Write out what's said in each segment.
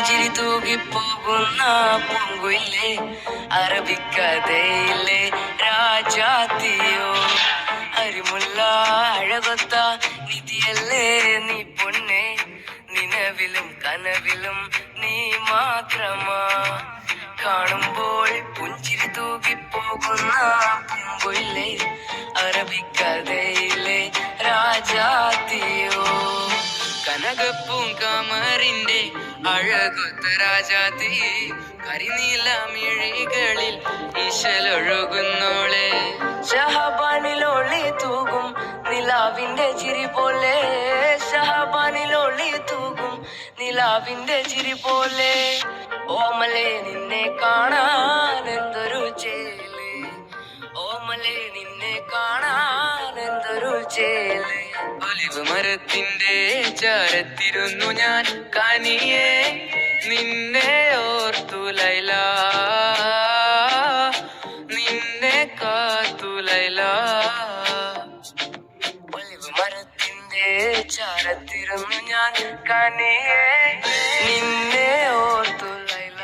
പുഞ്ചിരി തൂകിപ്പോകുന്ന പൂങ്കുയിലെ അറബിക്കഥയിലെ രാജാത്തിയോ അരിമുല്ല അഴകൊത്ത നിധിയല്ലേ നീ പൊന്നെ നിലവിലും കനവിലും നീ മാത്രമാ കാണുമ്പോൾ പുഞ്ചിരി തൂകിപ്പോകുന്ന പൂങ്കുയിലെ അറബിക്കഥയിലെ രാജാത്തിയോ കനകപ്പൂങ്കാമറിന്റെ അഴകൊത്ത രാജാത്തി കരിനീലമിഴികളിൽ ഈശലൊഴുകുന്നോളെ ഷഹബാനിലൊളി തൂകും നിലാവിന്റെ ചിരി പോലെ ഷഹബാനിലൊളി തൂകും നിലാവിന്റെ ചിരി പോലെ ഓമലെ നിന്നെ കാണാൻ എന്തൊരു ചേല് ഓമലെ നിന്നെ കാണാൻ എന്തൊരു ചേല് ഒലിവ് മരത്തിന്റെ ചാരത്തിരുന്നു ഞാൻ കനിയെ നിന്നെ ഓർത്തു ലൈല നിന്നെ കാത്തു ലൈല ഒലിവ് മരത്തിന്റെ ചാരത്തിരുന്നു ഞാൻ കനിയെ നിന്നെ ഓർത്തു ലൈല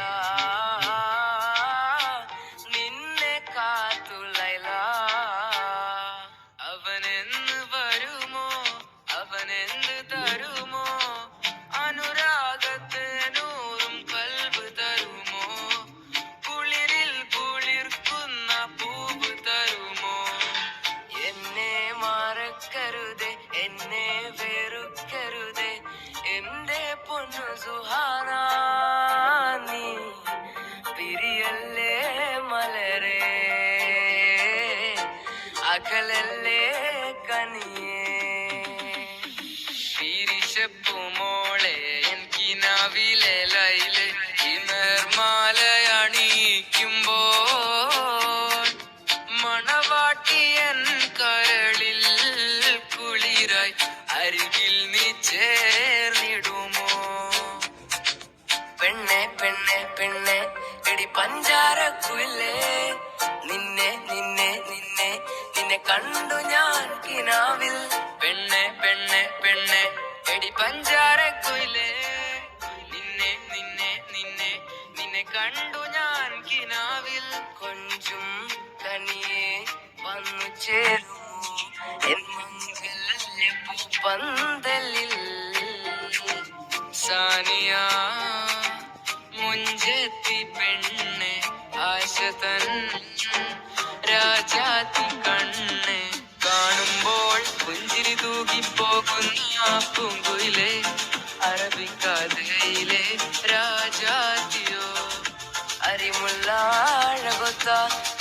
നിന്നെ കാത്തു ലൈല അവനെന്ന് വരുമോ അവനെന്ത് തരുമോ അനുരാഗത്തെ നൂറും കൽബ് തരുമോ കുളിരിൽ കുളിർക്കുന്ന പൂവ് തരുമോ എന്നെ മറക്കരുതേ എന്നെ വെറുക്കരുതേ എന്റെ പൊന്നു സുഹാന നീ പിരിയല്ലേ മലരേ അകലല്ലേ കനിയേ പിരിശപ്പുമോളെ എനിക്കിനാവിലെ ലൈല് ഇമർമാലയണിയിക്കുമ്പോൾ മണവാട്ടിയൻ കരളിൽ കുളിരായി അരികിൽ നീ ചേർന്നിടുമോ പെണ്ണെ പെണ്ണെ പെണ്ണെ എടി പഞ്ചാരക്കുയിലേ നിന്നെ നിന്നെ നിന്നെ നിന്നെ കണ്ടു ഞാൻ കിനാവിൽ പെണ്ണെ പെണ്ണെ പെണ്ണെ എടി പഞ്ചാരക്കുയിലേ നിന്നെ നിന്നെ നിന്നെ നിന്നെ കണ്ടു ഞാൻ കിനാവിൽ കൊഞ്ചും കനിയെ വന്നു ചേരുമോ എൻ മംഗല്യ പൂപ്പന്തലിൽ സാനിയ മുഞ്ചെത്തി പെണ്ണെ ആശതൻ രാജാത്തി കണ്ണെ കാണുമ്പോൾ പുഞ്ചിരി തൂകിപ്പോകുന്ന പൂങ്കുയിലെ അറബിക്കഥയിലെ രാജാത്തിയോ അരിമുല്ല അഴകൊത്ത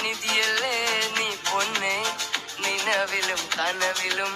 നിധിയല്ലേ നീ പൊന്നെ നിലവിലും കനവിലും